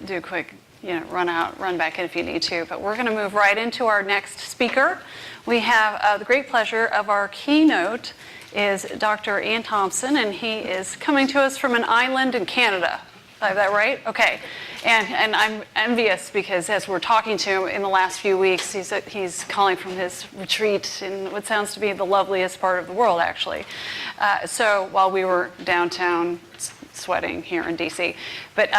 do a quick, run back in if you need to. But we're going to move right into our next speaker. We have the great pleasure of our keynote is Dr. Ian Thompson, and he is coming to us from an island in Canada. Did I have that right? Okay. And I'm envious because as we're talking to him in the last few weeks, he's calling from his retreat in what sounds to be the loveliest part of the world, actually. So while we were downtown sweating here in DC. But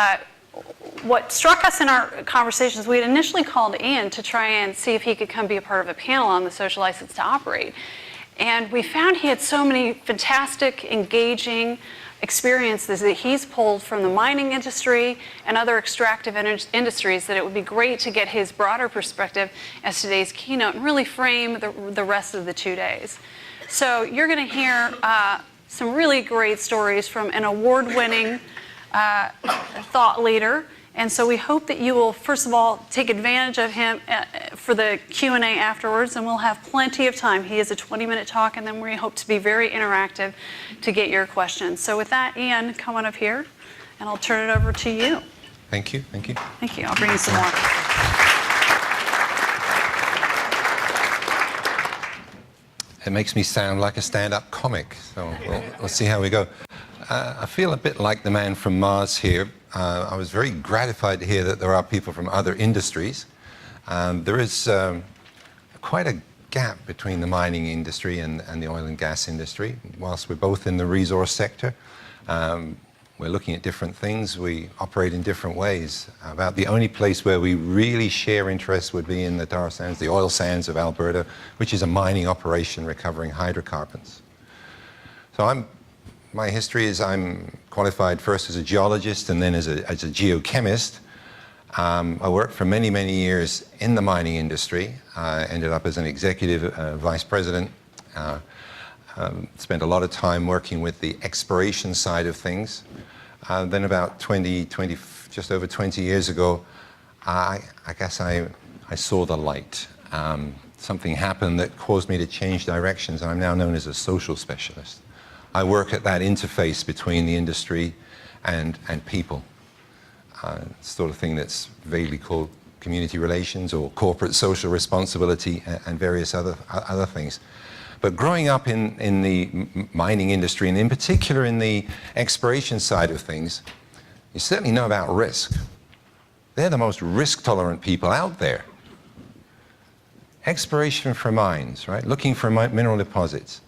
what struck us in our conversations, we had initially called Ian to try and see if he could come be a part of a panel on the social license to operate. And we found he had so many fantastic, engaging experiences that he's pulled from the mining industry and other extractive industries that it would be great to get his broader perspective as today's keynote and really frame the rest of the 2 days. So you're going to hear some really great stories from an award-winning thought leader. And so we hope that you will, first of all, take advantage of him for the Q&A afterwards, and we'll have plenty of time. He has a 20-minute talk, and then we hope to be very interactive to get your questions. So with that, Ian, come on up here, and I'll turn it over to you. Thank you. Thank you. Thank you. I'll bring you some water. It makes me sound like a stand-up comic, so we'll see how we go. I feel a bit like the man from Mars here. I was very gratified to hear that there are people from other industries. There is quite a gap between the mining industry and the oil and gas industry. Whilst we're both in the resource sector, we're looking at different things. We operate in different ways. About the only place where we really share interests would be in the tar sands, the oil sands of Alberta, which is a mining operation recovering hydrocarbons. So my history is I'm qualified first as a geologist and then as a geochemist. I worked for many, many years in the mining industry. I ended up as an executive vice president. Spent a lot of time working with the exploration side of things. Then about just over 20 years ago, I guess I saw the light. Something happened that caused me to change directions, and I'm now known as a social specialist. I work at that interface between the industry and people. Sort of thing that's vaguely called community relations or corporate social responsibility and various other things. But growing up in the mining industry, and in particular in the exploration side of things, you certainly know about risk. They're the most risk-tolerant people out there. Exploration for mines, right? Looking for mineral deposits.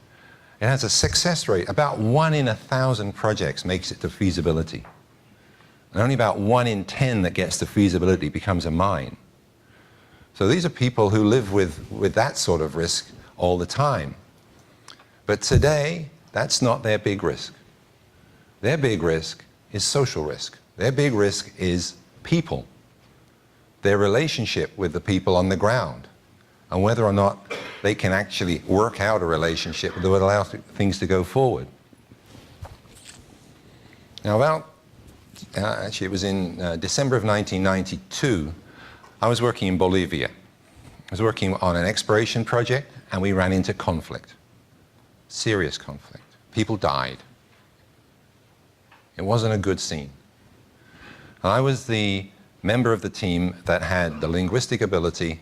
It has a success rate. About 1 in 1,000 projects makes it to feasibility. And only about 1 in 10 that gets to feasibility becomes a mine. So these are people who live with that sort of risk all the time. But today, that's not their big risk. Their big risk is social risk. Their big risk is people, their relationship with the people on the ground, and whether or not they can actually work out a relationship that would allow things to go forward. Now, actually it was in December of 1992, I was working in Bolivia. I was working on an exploration project, and we ran into conflict. Serious conflict. People died. It wasn't a good scene. I was the member of the team that had the linguistic ability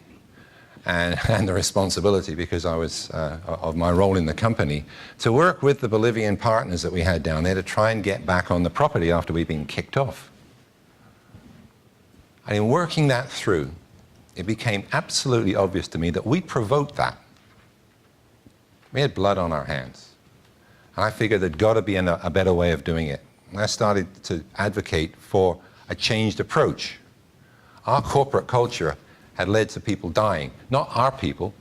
and the responsibility, because I was of my role in the company, to work with the Bolivian partners that we had down there to try and get back on the property after we'd been kicked off. And in working that through, it became absolutely obvious to me that we provoked that. We had blood on our hands. And I figured there'd got to be a better way of doing it. And I started to advocate for a changed approach. Our corporate culture had led to people dying. Not our people,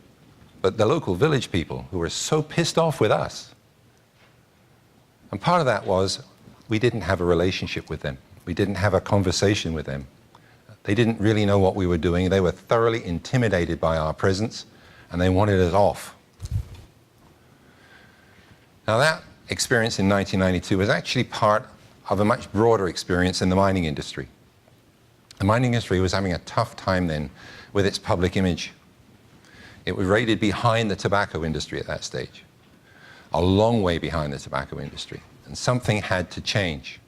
but the local village people who were so pissed off with us. And part of that was we didn't have a relationship with them. We didn't have a conversation with them. They didn't really know what we were doing. They were thoroughly intimidated by our presence, and they wanted us off. Now, that experience in 1992 was actually part of a much broader experience in the mining industry. The mining industry was having a tough time then with its public image. It was rated behind the tobacco industry at that stage, a long way behind the tobacco industry, and something had to change.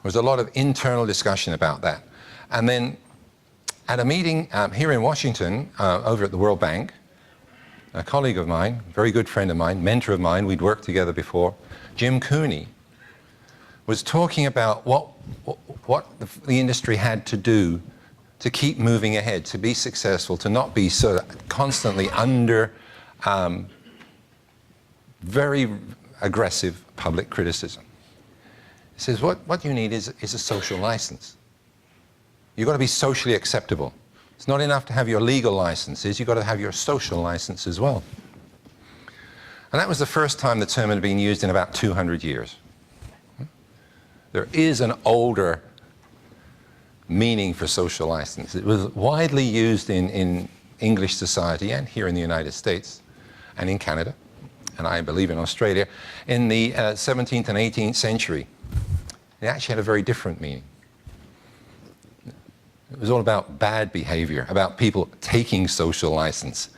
was a lot of internal discussion about that. And then at a meeting here in Washington, over at the World Bank, a colleague of mine, very good friend of mine, mentor of mine, we'd worked together before, Jim Cooney, was talking about what the industry had to do to keep moving ahead, to be successful, to not be sort of constantly under very aggressive public criticism. He says, what you need is a social license. You've got to be socially acceptable. It's not enough to have your legal licenses, you've got to have your social license as well. And that was the first time the term had been used in about 200 years. There is an older meaning for social license. It was widely used in English society and here in the United States and in Canada, and I believe in Australia, in the 17th and 18th century. It actually had a very different meaning. It was all about bad behavior, about people taking social license,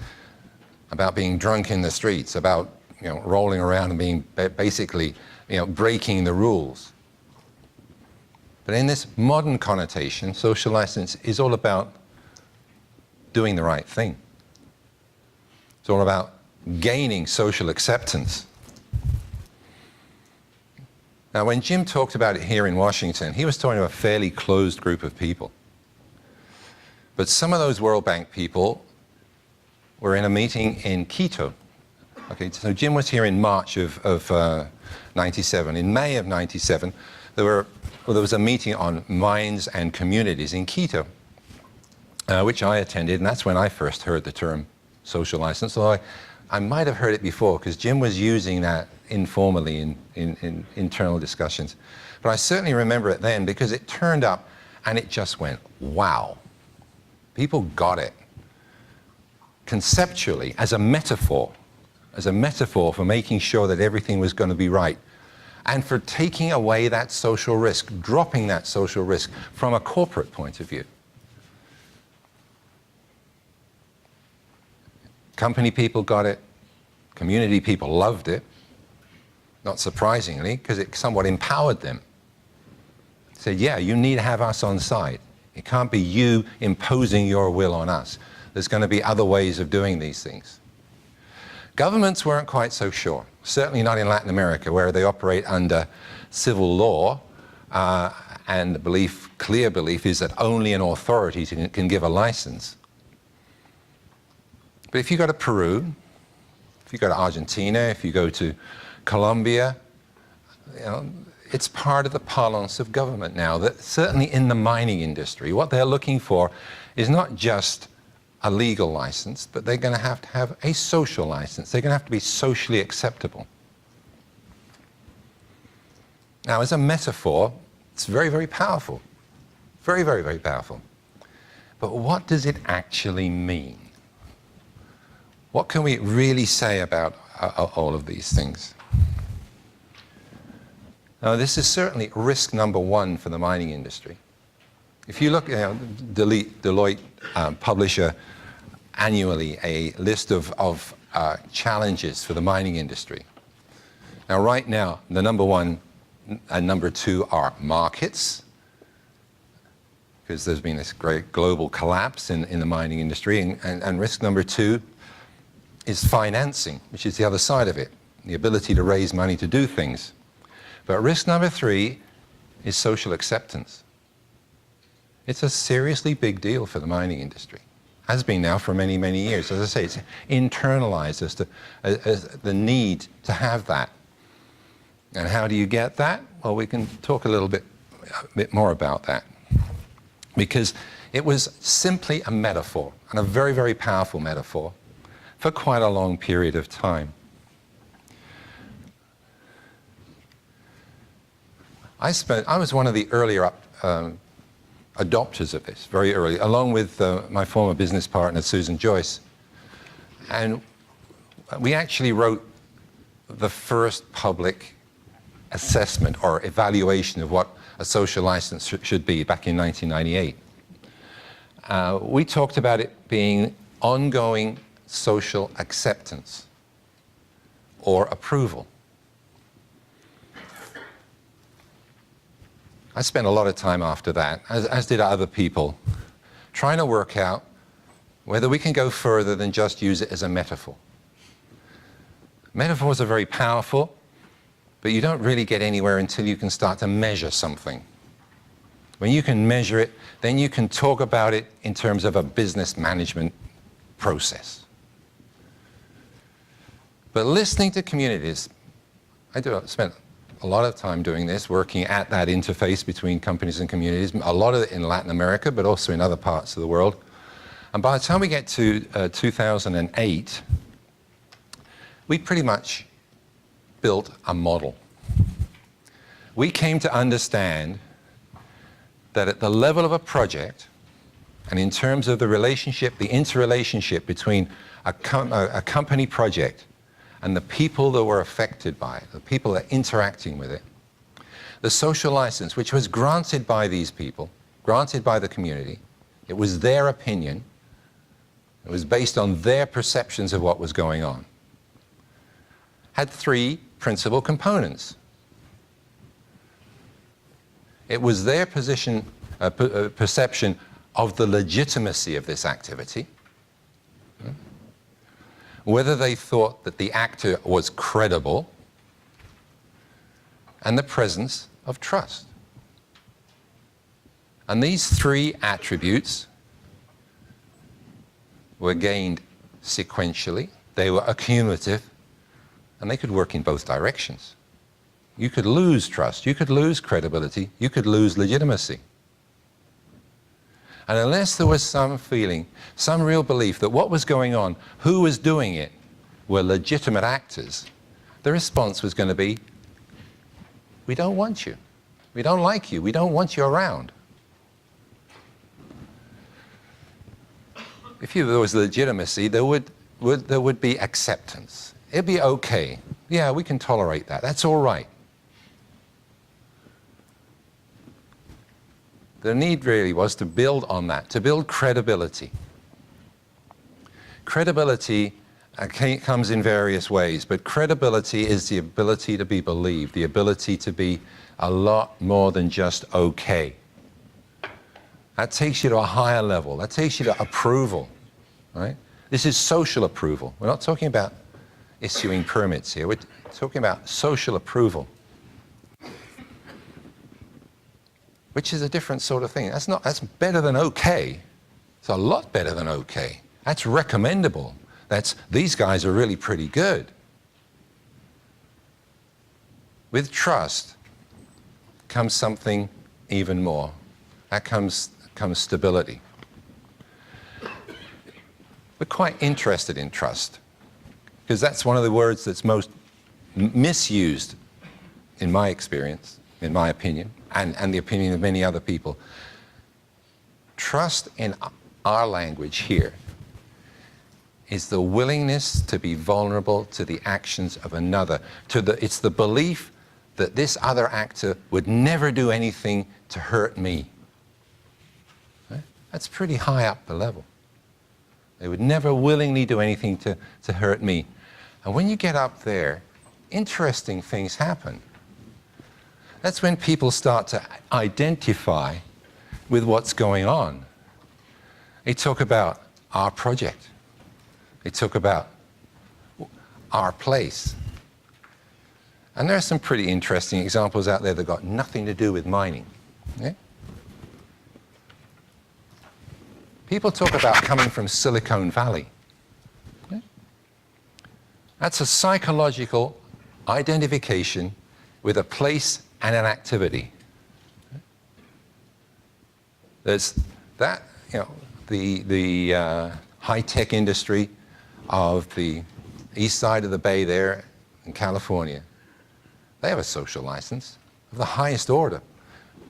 about being drunk in the streets, about rolling around and being basically breaking the rules. But in this modern connotation, social license is all about doing the right thing. It's all about gaining social acceptance. Now, when Jim talked about it here in Washington, he was talking to a fairly closed group of people. But some of those World Bank people were in a meeting in Quito. Okay, so Jim was here in March of 97. In May of 97, there was a meeting on mines and communities in Quito, which I attended, and that's when I first heard the term social license. Although I might have heard it before, because Jim was using that informally in internal discussions. But I certainly remember it then, because it turned up and it just went, wow. People got it. Conceptually, as a metaphor for making sure that everything was going to be right, and for taking away that social risk, dropping that social risk from a corporate point of view. Company people got it, community people loved it, not surprisingly, because it somewhat empowered them. Said, yeah, you need to have us on side. It can't be you imposing your will on us. There's going to be other ways of doing these things. Governments weren't quite so sure, certainly not in Latin America, where they operate under civil law, and the clear belief is that only an authority can give a license. But if you go to Peru, if you go to Argentina, if you go to Colombia, it's part of the parlance of government now, that certainly in the mining industry, what they're looking for is not just a legal license, but they're going to have a social license. They're going to have to be socially acceptable. Now, as a metaphor, it's very, very powerful. Very, very, very powerful. But what does it actually mean? What can we really say about all of these things? Now, this is certainly risk number one for the mining industry. If you look, Deloitte publish annually a list of challenges for the mining industry. Now, right now, the number one and number two are markets, because there's been this great global collapse in the mining industry, and risk number two is financing, which is the other side of it, the ability to raise money to do things. But risk number three is social acceptance. It's a seriously big deal for the mining industry. Has been now for many, many years. As I say, it's internalized as the need to have that. And how do you get that? Well, we can talk a bit more about that. Because it was simply a metaphor, and a very, very powerful metaphor, for quite a long period of time. I was one of the earlier adopters of this, very early, along with my former business partner, Susan Joyce. And we actually wrote the first public assessment or evaluation of what a social license should be back in 1998. We talked about it being ongoing social acceptance or approval. I spent a lot of time after that, as did other people, trying to work out whether we can go further than just use it as a metaphor. Metaphors are very powerful, but you don't really get anywhere until you can start to measure something. When you can measure it, then you can talk about it in terms of a business management process. But listening to communities, I spent a lot of time doing this, working at that interface between companies and communities, a lot of it in Latin America, but also in other parts of the world. And by the time we get to 2008, we pretty much built a model. We came to understand that at the level of a project, and in terms of the relationship, the interrelationship between a company project and the people that were affected by it, the people that are interacting with it, the social license, which was granted by these people, granted by the community, it was their opinion, it was based on their perceptions of what was going on, had three principal components. It was their perception of the legitimacy of this activity, whether they thought that the actor was credible, and the presence of trust. And these three attributes were gained sequentially, they were accumulative, and they could work in both directions. You could lose trust, you could lose credibility, you could lose legitimacy. And unless there was some feeling, some real belief that what was going on, who was doing it, were legitimate actors, the response was going to be, we don't want you, we don't like you, we don't want you around. If there was legitimacy, there would be acceptance. It'd be okay. Yeah, we can tolerate that. That's all right. The need really was to build on that, to build credibility. Credibility comes in various ways, but credibility is the ability to be believed, the ability to be a lot more than just okay. That takes you to a higher level. That takes you to approval, right? This is social approval. We're not talking about issuing permits here. We're talking about social approval, which is a different sort of thing. That's better than okay. It's a lot better than okay. That's recommendable. These guys are really pretty good. With trust comes something even more. That comes stability. We're quite interested in trust, because that's one of the words that's most misused in my experience, in my opinion, and the opinion of many other people. Trust in our language here is the willingness to be vulnerable to the actions of another. It's the belief that this other actor would never do anything to hurt me. Right? That's pretty high up the level. They would never willingly do anything to hurt me. And when you get up there, interesting things happen. That's when people start to identify with what's going on. They talk about our project. They talk about our place. And there are some pretty interesting examples out there that got nothing to do with mining. Okay? People talk about coming from Silicon Valley. Okay? That's a psychological identification with a place and an activity. There's that, the high-tech industry of the east side of the bay there in California. They have a social license of the highest order,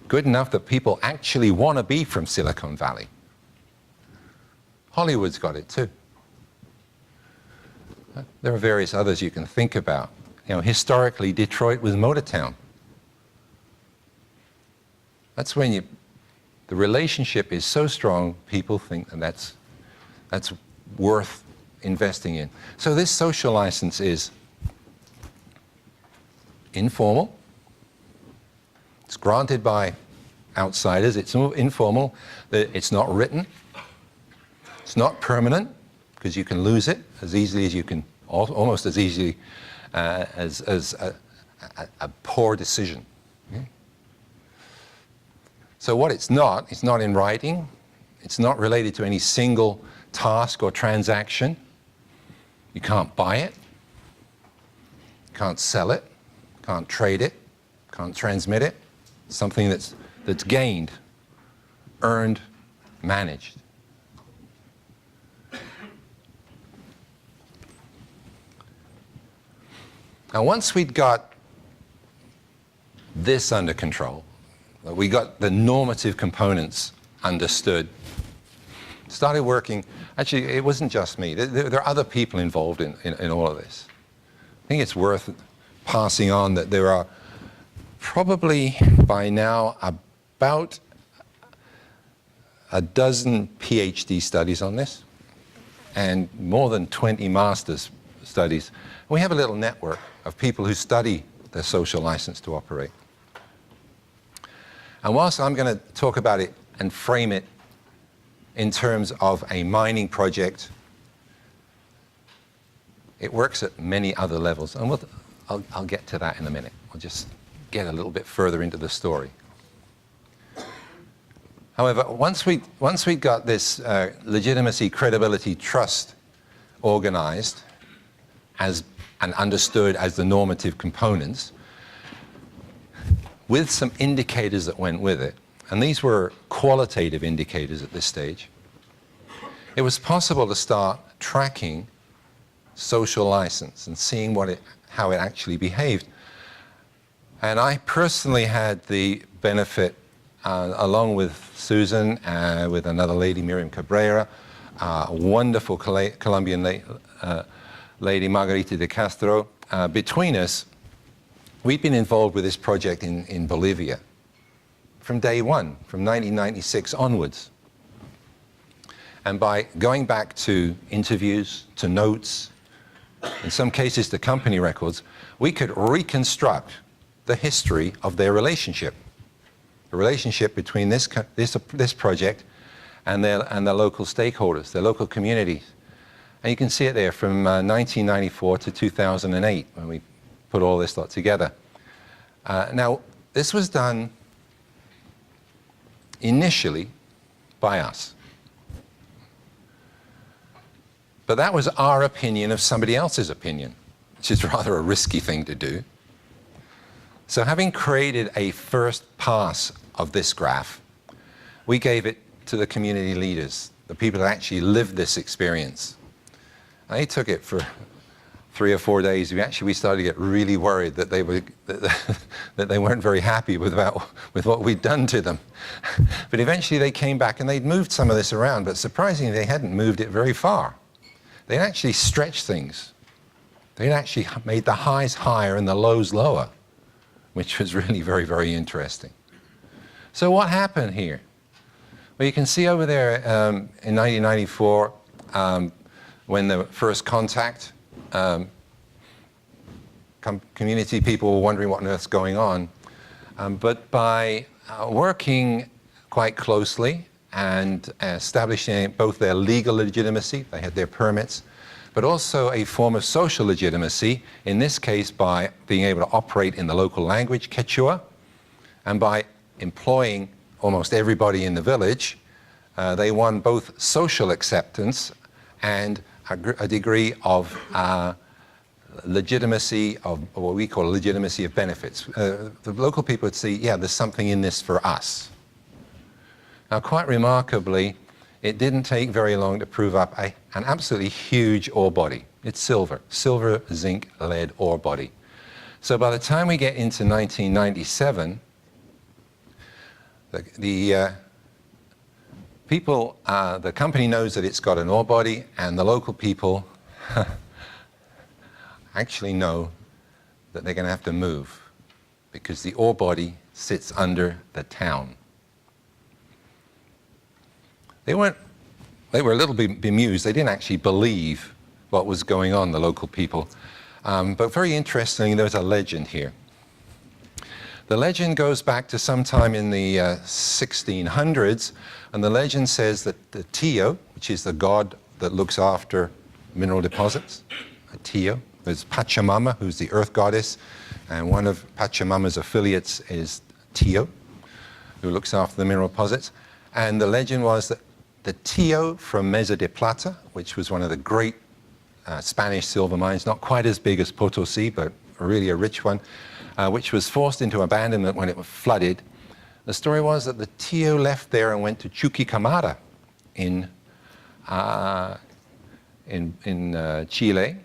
good enough that people actually want to be from Silicon Valley. Hollywood's got it too. There are various others you can think about. Historically, Detroit was Motortown. That's when the relationship is so strong, people think that that's worth investing in. So this social license is informal. It's granted by outsiders. It's informal. It's not written. It's not permanent, because you can lose it as easily as you can, almost as easily as a poor decision. Okay? So what it's not in writing. It's not related to any single task or transaction. You can't buy it. Can't sell it. Can't trade it. Can't transmit it. It's something that's gained, earned, managed. Now, once we'd got this under control, we got the normative components understood, started working. Actually, it wasn't just me. There are other people involved in all of this. I think it's worth passing on that there are probably by now about a dozen PhD studies on this and more than 20 master's studies. We have a little network of people who study the social license to operate. And whilst I'm going to talk about it and frame it in terms of a mining project, it works at many other levels. And I'll get to that in a minute. I'll just get a little bit further into the story. However, once we got this legitimacy, credibility, trust organized and understood as the normative components, with some indicators that went with it, and these were qualitative indicators at this stage, it was possible to start tracking social license and seeing how it actually behaved. And I personally had the benefit, along with Susan, with another lady, Miriam Cabrera, a wonderful Colombian lady, Margarita de Castro. Between us, we'd been involved with this project in Bolivia from day one, from 1996 onwards. And by going back to interviews, to notes, in some cases to company records, we could reconstruct the history of their relationship, the relationship between this project and their local stakeholders, their local communities. And you can see it there from 1994 to 2008 when we put all this lot together. Now, this was done initially by us. But that was our opinion of somebody else's opinion, which is rather a risky thing to do. So having created a first pass of this graph, we gave it to the community leaders, the people that actually lived this experience. And they took it for 3 or 4 days. We started to get really worried that they weren't very happy with what we'd done to them. But eventually they came back and they'd moved some of this around, but surprisingly they hadn't moved it very far. They'd actually stretched things. They'd actually made the highs higher and the lows lower, which was really very, very interesting. So what happened here? Well, you can see over there in 1994, when the first contact, community people were wondering what on earth's going on. But by working quite closely and establishing both their legal legitimacy, they had their permits, but also a form of social legitimacy, in this case by being able to operate in the local language, Quechua, and by employing almost everybody in the village, they won both social acceptance and a degree of legitimacy of what we call legitimacy of benefits. The local people would see, yeah, there's something in this for us. Now, quite remarkably, it didn't take very long to prove up an absolutely huge ore body. It's silver, zinc, lead ore body. So by the time we get into 1997, the people, the company knows that it's got an ore body, and the local people actually know that they're going to have to move because the ore body sits under the town. They were a little bit bemused. They didn't actually believe what was going on, the local people. But very interestingly, there's a legend here. The legend goes back to sometime in the 1600s, and the legend says that the Tio, which is the god that looks after mineral deposits, a Tio. There's Pachamama, who's the earth goddess, and one of Pachamama's affiliates is Tio, who looks after the mineral deposits. And the legend was that the Tio from Mesa de Plata, which was one of the great Spanish silver mines, not quite as big as Potosi, but really a rich one, which was forced into abandonment when it was flooded. The story was that the Tio left there and went to Chuquicamata in Chile,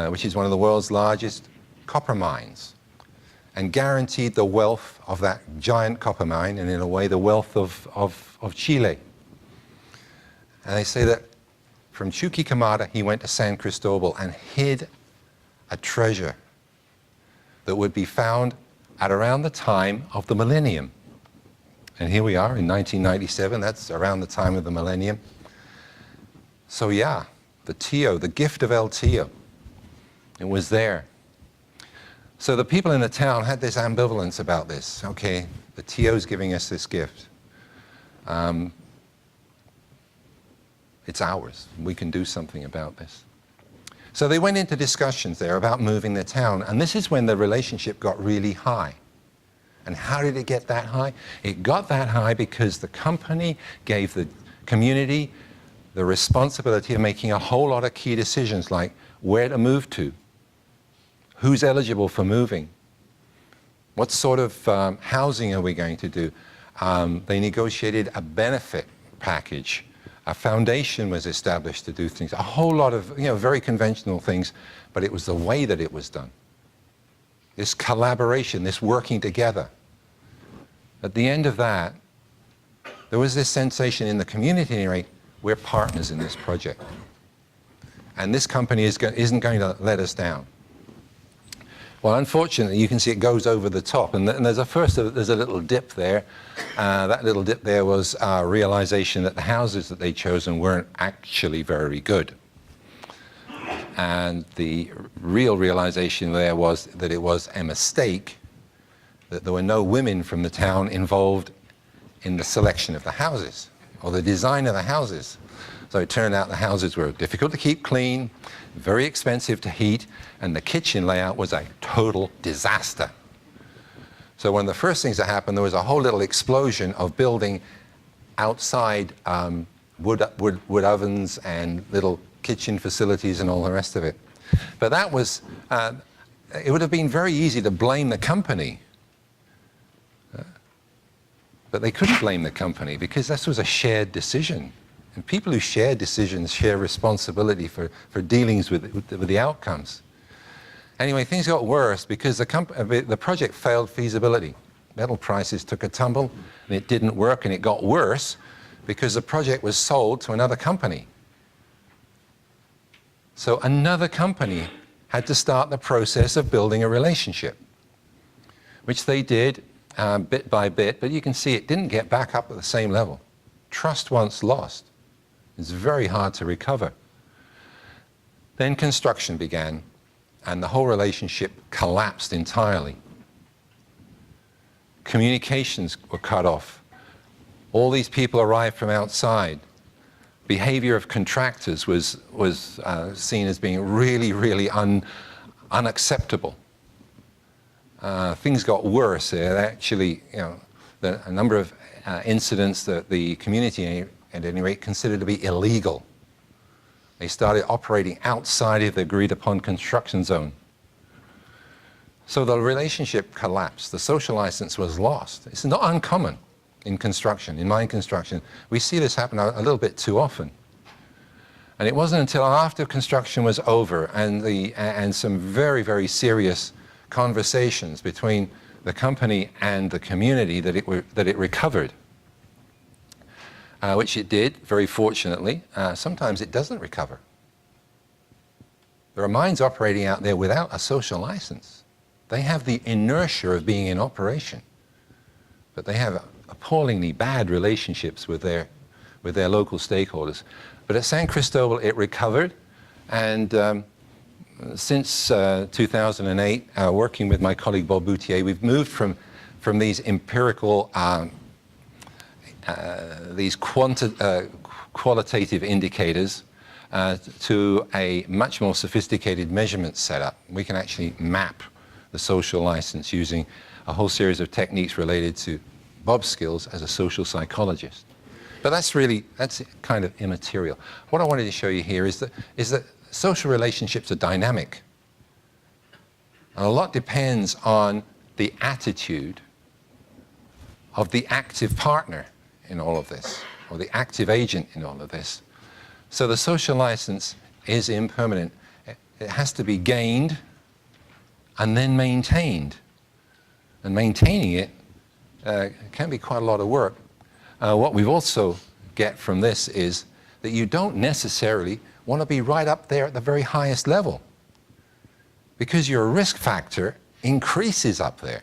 which is one of the world's largest copper mines, and guaranteed the wealth of that giant copper mine, and in a way the wealth of Chile. And they say that from Chuquicamata he went to San Cristobal and hid a treasure that would be found at around the time of the millennium. And here we are in 1997, that's around the time of the millennium. So yeah, the Tio, the gift of El Tio, it was there. So the people in the town had this ambivalence about this. Okay, the Tio's giving us this gift. It's ours. We can do something about this. So they went into discussions there about moving the town, and this is when the relationship got really high. And how did it get that high? It got that high because the company gave the community the responsibility of making a whole lot of key decisions, like where to move to, who's eligible for moving, what sort of housing are we going to do. They negotiated a benefit package. A foundation was established to do things, a whole lot of very conventional things, but it was the way that it was done. This collaboration, this working together. At the end of that, there was this sensation in the community, anyway, we're partners in this project. And this company isn't going to let us down. Well, unfortunately, you can see it goes over the top, and there's a little dip there. That little dip there was our realization that the houses that they'd chosen weren't actually very good. And the real realization there was that it was a mistake, that there were no women from the town involved in the selection of the houses, or the design of the houses. So it turned out the houses were difficult to keep clean, very expensive to heat, and the kitchen layout was a total disaster. So one of the first things that happened, there was a whole little explosion of building outside wood ovens and little kitchen facilities and all the rest of it. But that was, it would have been very easy to blame the company. But they couldn't blame the company because this was a shared decision. And people who share decisions share responsibility for dealings with the outcomes. Anyway, things got worse because the project failed feasibility. Metal prices took a tumble, and it didn't work, and it got worse because the project was sold to another company. So another company had to start the process of building a relationship, which they did bit by bit, but you can see it didn't get back up at the same level. Trust once lost is very hard to recover. Then construction began, and the whole relationship collapsed entirely. Communications were cut off. All these people arrived from outside. Behavior of contractors was seen as being really unacceptable. Things got worse. Actually, a number of incidents that the community, at any rate, considered to be illegal. They started operating outside of the agreed-upon construction zone. So the relationship collapsed. The social license was lost. It's not uncommon in construction, in mine construction. We see this happen a little bit too often. And it wasn't until after construction was over and some very serious conversations between the company and the community that it recovered. Which it did, very fortunately. Sometimes it doesn't recover. There are mines operating out there without a social license. They have the inertia of being in operation, but they have appallingly bad relationships with their local stakeholders. But at San Cristobal, it recovered, and since 2008, working with my colleague Bob Boutier, we've moved from from these empirical, these qualitative indicators to a much more sophisticated measurement setup. We can actually map the social license using a whole series of techniques related to Bob's skills as a social psychologist. But that's kind of immaterial. What I wanted to show you here is that social relationships are dynamic. And a lot depends on the attitude of the active partner in all of this, or the active agent in all of this. So the social license is impermanent. It has to be gained and then maintained. And maintaining it can be quite a lot of work. What we've also get from this is that you don't necessarily want to be right up there at the very highest level, because your risk factor increases up there.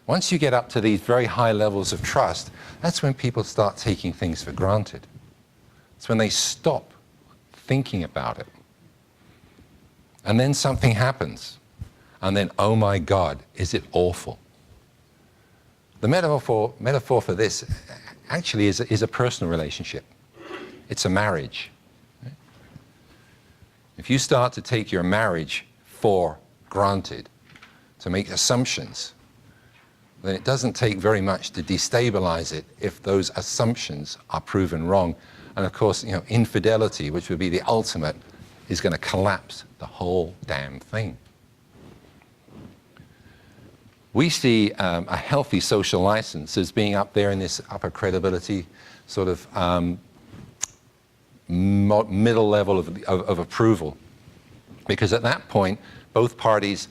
Once you get up to these very high levels of trust, that's when people start taking things for granted. It's when they stop thinking about it. And then something happens. And then, oh my God, is it awful? The metaphor for this actually is a personal relationship. It's a marriage. If you start to take your marriage for granted, to make assumptions, then it doesn't take very much to destabilize it if those assumptions are proven wrong. And of course, infidelity, which would be the ultimate, is going to collapse the whole damn thing. We see a healthy social license as being up there in this upper credibility sort of middle level of approval, because at that point, both parties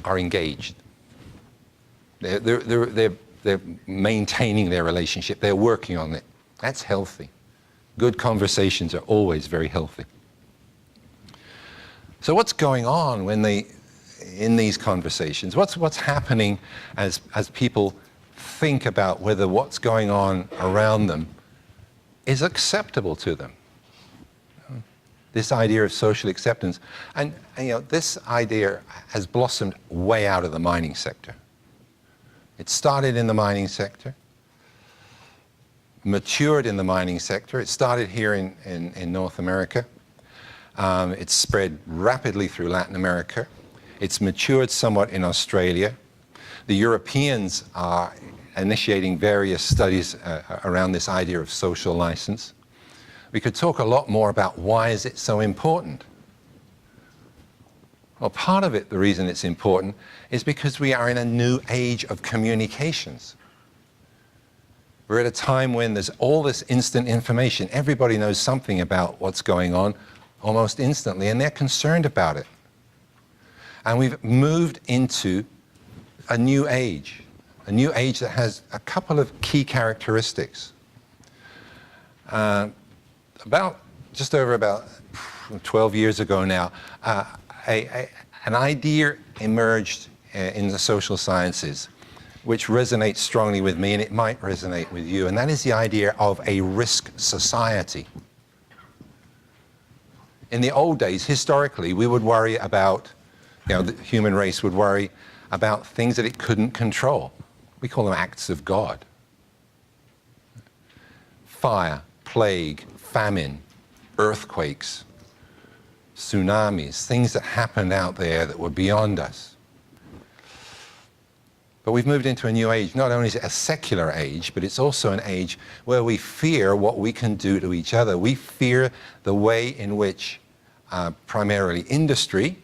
are engaged. They're maintaining their relationship. They're working on it. That's healthy. Good conversations are always very healthy. So what's going on in these conversations? What's happening as people think about whether what's going on around them is acceptable to them? This idea of social acceptance. And this idea has blossomed way out of the mining sector. It started in the mining sector, matured in the mining sector. It started here in North America. It's spread rapidly through Latin America. It's matured somewhat in Australia. The Europeans are initiating various studies around this idea of social license. We could talk a lot more about why is it so important. Well, part of it, the reason it's important, is because we are in a new age of communications. We're at a time when there's all this instant information. Everybody knows something about what's going on almost instantly, and they're concerned about it. And we've moved into a new age that has a couple of key characteristics. Just over 12 years ago now, an idea emerged in the social sciences which resonates strongly with me, and it might resonate with you, and that is the idea of a risk society. In the old days, historically, we would worry about, the human race would worry about things that it couldn't control. We call them acts of God. Fire, plague, famine, earthquakes, tsunamis, things that happened out there that were beyond us. But we've moved into a new age. Not only is it a secular age, but it's also an age where we fear what we can do to each other. We fear the way in which primarily industry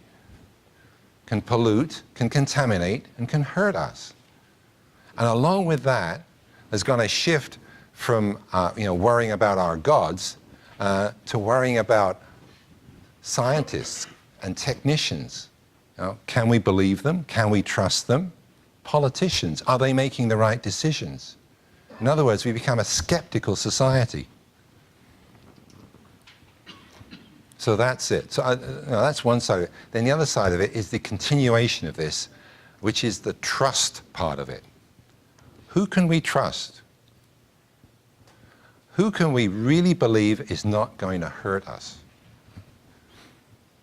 can pollute, can contaminate, and can hurt us. And along with that, there's going to shift from worrying about our gods to worrying about scientists and technicians. Can we believe them? Can we trust them? Politicians, are they making the right decisions? In other words, we become a skeptical society. So that's it. So that's one side of it. Then the other side of it is the continuation of this, which is the trust part of it. Who can we trust? Who can we really believe is not going to hurt us?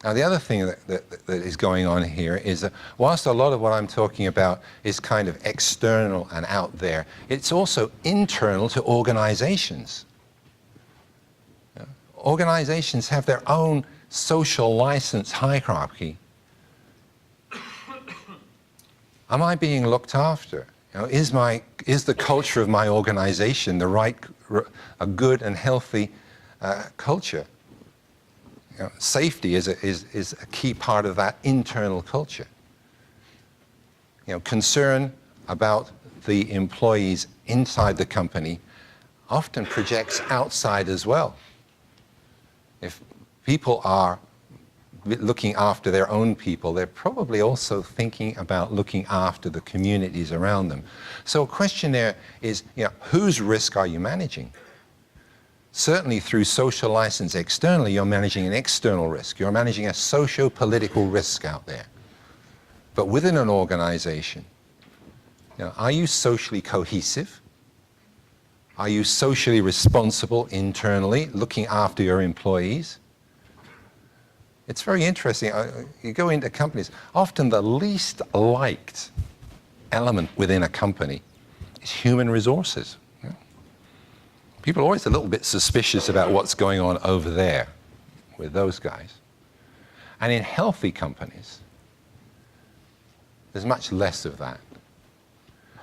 Now, the other thing that is going on here is that whilst a lot of what I'm talking about is kind of external and out there, it's also internal to organizations. Organizations have their own social license hierarchy. Am I being looked after? Is the culture of my organization a good and healthy culture? Safety is a key part of that internal culture. Concern about the employees inside the company often projects outside as well. If people are looking after their own people, they're probably also thinking about looking after the communities around them. So a question there is, whose risk are you managing? Certainly through social license externally, you're managing an external risk. You're managing a socio-political risk out there. But within an organization, are you socially cohesive? Are you socially responsible internally, looking after your employees? It's very interesting. You go into companies, often the least liked element within a company is human resources. People are always a little bit suspicious about what's going on over there with those guys. And in healthy companies, there's much less of that.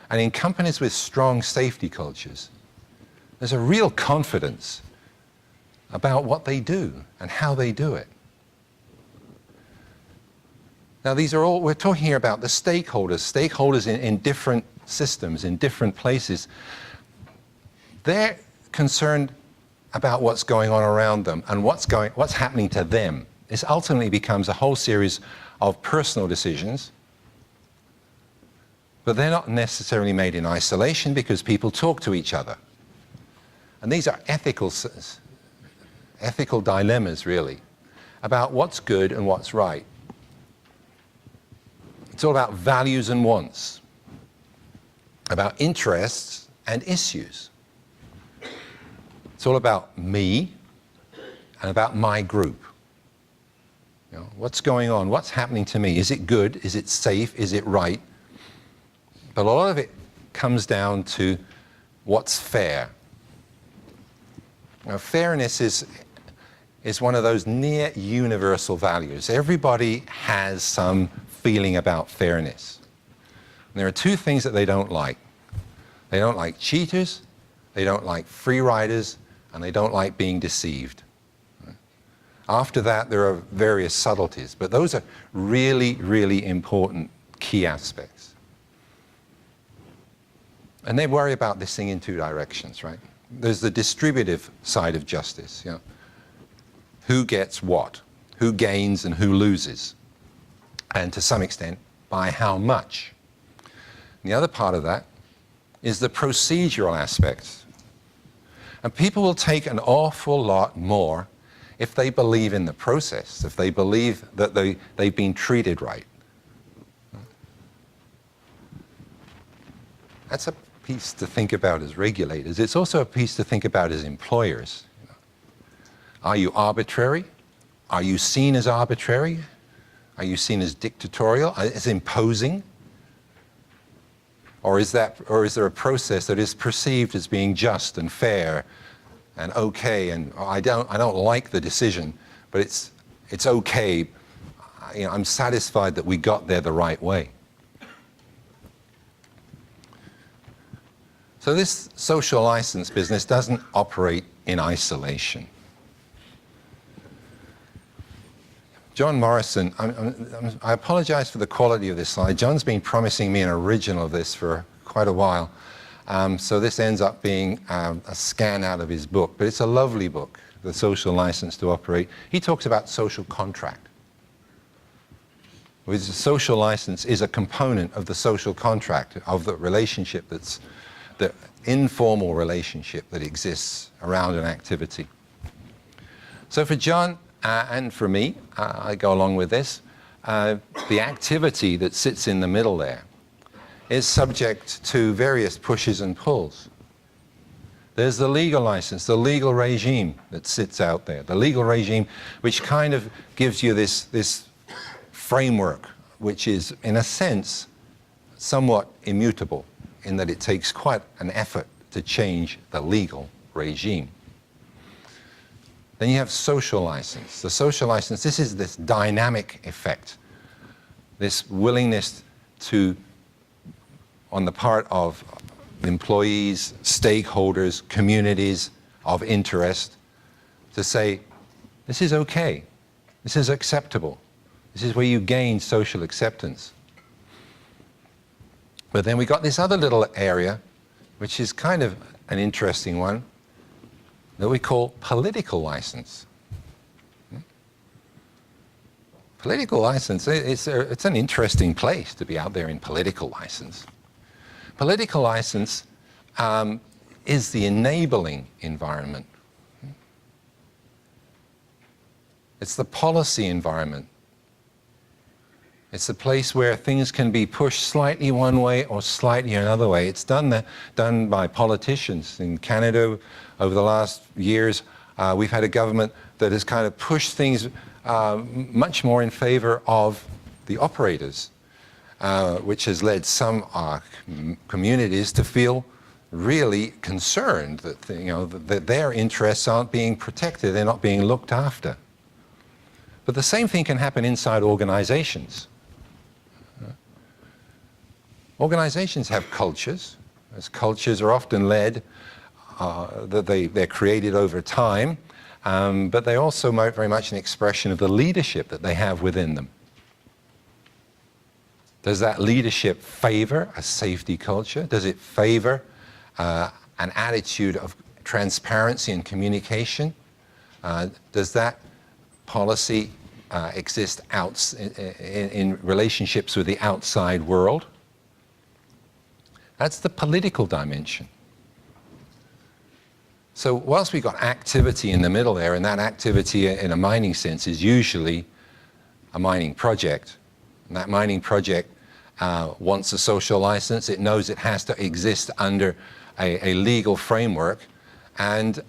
And in companies with strong safety cultures, there's a real confidence about what they do and how they do it. Now, these are all, we're talking here about the stakeholders in different systems, in different places. They're concerned about what's going on around them and what's happening to them. This ultimately becomes a whole series of personal decisions, but they're not necessarily made in isolation because people talk to each other. And these are ethical dilemmas, really, about what's good and what's right. It's all about values and wants, about interests and issues. It's all about me and about my group. What's going on? What's happening to me? Is it good? Is it safe? Is it right? But a lot of it comes down to what's fair. Now, fairness is one of those near universal values. Everybody has some feeling about fairness. And there are two things that they don't like. They don't like cheaters, they don't like free riders, and they don't like being deceived. After that, there are various subtleties, but those are really, really important key aspects. And they worry about this thing in two directions, right? There's the distributive side of justice. Who gets what? Who gains and who loses? And to some extent, by how much? And the other part of that is the procedural aspects. And people will take an awful lot more if they believe in the process, if they believe that they've been treated right. That's a piece to think about as regulators. It's also a piece to think about as employers. Are you arbitrary? Are you seen as arbitrary? Are you seen as dictatorial, as imposing? Or is there a process that is perceived as being just and fair and okay, and I don't like the decision, but it's okay. I'm satisfied that we got there the right way. So this social license business doesn't operate in isolation. John Morrison, I apologize for the quality of this slide. John's been promising me an original of this for quite a while. So this ends up being a scan out of his book, but it's a lovely book, The Social License to Operate. He talks about social contract. The social license is a component of the social contract, of the relationship that's the informal relationship that exists around an activity. So for John, and for me, I go along with this, the activity that sits in the middle there is subject to various pushes and pulls. There's the legal license, the legal regime that sits out there. The legal regime, which kind of gives you this framework, which is, in a sense, somewhat immutable, in that it takes quite an effort to change the legal regime. Then you have social license. The social license, this is this dynamic effect, this willingness to, on the part of employees, stakeholders, communities of interest, to say, this is okay, this is acceptable, this is where you gain social acceptance. But then we got this other little area, which is kind of an interesting one, that we call political license. Political license, it's an interesting place to be out there in political license. Political license is the enabling environment. It's the policy environment. It's the place where things can be pushed slightly one way or slightly another way. It's done by politicians. In Canada, over the last years, we've had a government that has kind of pushed things much more in favor of the operators, which has led some communities to feel really concerned that, that their interests aren't being protected, they're not being looked after. But the same thing can happen inside organizations. Organizations have cultures. As cultures are often led, they're created over time, but they're also very much an expression of the leadership that they have within them. Does that leadership favor a safety culture? Does it favor an attitude of transparency and communication? Does that policy exist in relationships with the outside world? That's the political dimension. So whilst we've got activity in the middle there, and that activity in a mining sense is usually a mining project, and that mining project wants a social license, it knows it has to exist under a legal framework, and